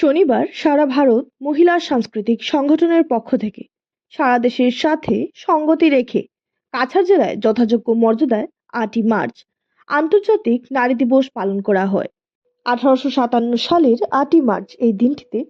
শনিবার সারা ভারত মহিলা সাংস্কৃতিক সংগঠনের পক্ষ থেকে সারা দেশের সাথে সঙ্গতি রেখে কাছাড় জেলায় যথাযোগ্য মর্যাদায় ৮ই মার্চ আন্তর্জাতিক নারী দিবস পালন করা হয়। ১৮৫৭ সালের ৮ই মার্চ এই দিনটিতে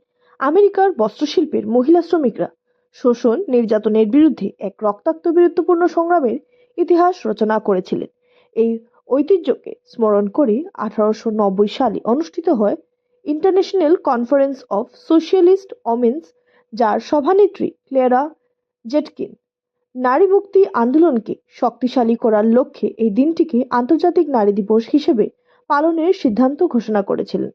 আমেরিকার বস্ত্রশিল্পের মহিলা শ্রমিকরা শোষণ নির্যাতনের বিরুদ্ধে এক রক্তাক্ত বীরত্বপূর্ণ সংগ্রামের ইতিহাস রচনা করেছিলেন। এই ঐতিহ্যকে স্মরণ করে ১৮৯০ সালে অনুষ্ঠিত হয় international conference of socialist women's, যার সভানেত্রী ক্লেরা জেটকিন নারী মুক্তি আন্দোলনকে শক্তিশালী করার লক্ষ্যে এই দিনটিকে আন্তর্জাতিক নারী দিবস হিসেবে পালনের সিদ্ধান্ত ঘোষণা করেছিলেন।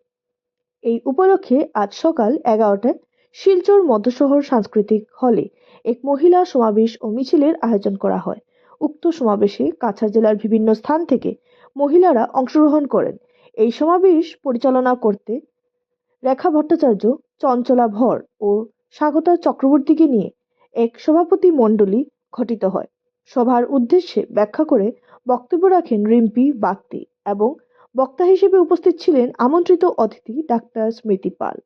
এই উপলক্ষে আজ সকাল ১১টায় শিলচর মধ্যশহর সাংস্কৃতিক হলে এক মহিলা সমাবেশ ও মিছিলের আয়োজন করা হয়। উক্ত সমাবেশে কাছাড় জেলার বিভিন্ন স্থান থেকে মহিলারা অংশগ্রহণ করেন। এই সমাবেশ পরিচালনা করতে রেখা ভট্টাচার্য, চঞ্চলা ভর ও স্বাগতা চক্রবর্তীকে নিয়ে এক সভাপতি মণ্ডলী গঠিত হয়। সভার উদ্দেশ্যে ব্যাখ্যা করে বক্তব্য রাখেন রিম্পি বাগদি এবং বক্তা হিসেবে উপস্থিত ছিলেন আমন্ত্রিত অতিথি ডাক্তার স্মৃতি পাল।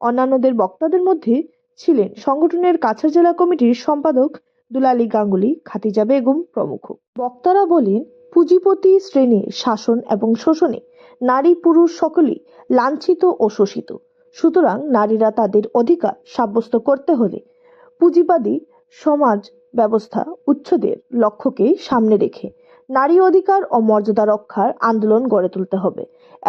অন্যান্যদের বক্তাদের মধ্যে ছিলেন সংগঠনের কাছাড় জেলা কমিটির সম্পাদক দুলালী গাঙ্গুলি, খাদিজা বেগম প্রমুখ। বক্তারা বলেন, পুঁজিপতি শ্রেণীর শাসন এবং শোষণে নারী পুরুষ সকলেই লাঞ্ছিত ও শোষিত। সুতরাং নারীরা তাদের অধিকার সাব্যস্ত করতে হলে পুঁজিবাদী সমাজ ব্যবস্থা উচ্ছেদের লক্ষ্যকে সামনে রেখে নারী অধিকার ও মর্যাদা রক্ষার আন্দোলন গড়ে তুলতে হবে।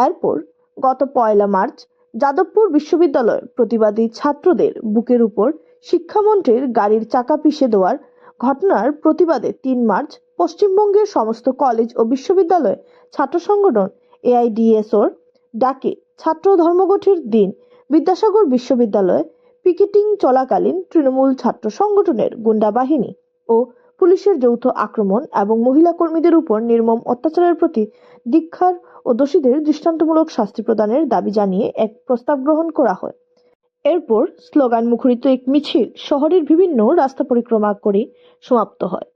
এরপর গত ১লা মার্চ যাদবপুর বিশ্ববিদ্যালয়ের প্রতিবাদী ছাত্রদের বুকের উপর শিক্ষামন্ত্রীর গাড়ির চাকা পিষে দেওয়ার ঘটনার প্রতিবাদে ৩ মার্চ পশ্চিমবঙ্গের সমস্ত কলেজ ও বিশ্ববিদ্যালয়ে ছাত্র সংগঠন এআইডিএসওর ডাকে ছাত্র ধর্মঘটের দিন বিদ্যাসাগর বিশ্ববিদ্যালয়ে পিকেটিং চলাকালীন তৃণমূল ছাত্র সংগঠনের গুন্ডা বাহিনী ও পুলিশের যৌথ আক্রমণ এবং মহিলা কর্মীদের উপর নির্মম অত্যাচারের প্রতি ধিক্কার ও দোষীদের দৃষ্টান্তমূলক শাস্তি প্রদানের দাবি জানিয়ে এক প্রস্তাব গ্রহণ করা হয়। এরপর স্লোগান মুখরিত এক মিছিল শহরের বিভিন্ন রাস্তা পরিক্রমা করে সমাপ্ত হয়।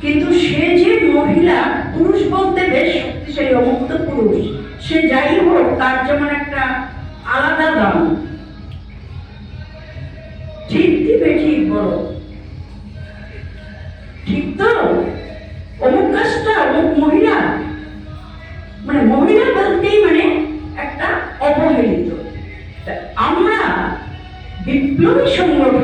কিন্তু সে যে মহিলা, পুরুষ বলতে বেশ শক্তিশালী অমুক্ত পুরুষ, সে যাই হোক তার যেমন একটা আলাদা দাম। ঠিক দিবে, ঠিক বলো, ঠিক তো? অমুক কাজটা অমুক মহিলা, মানে মহিলা বলতেই মানে একটা অবহেলিত। আমরা বিপ্লবী সংগঠন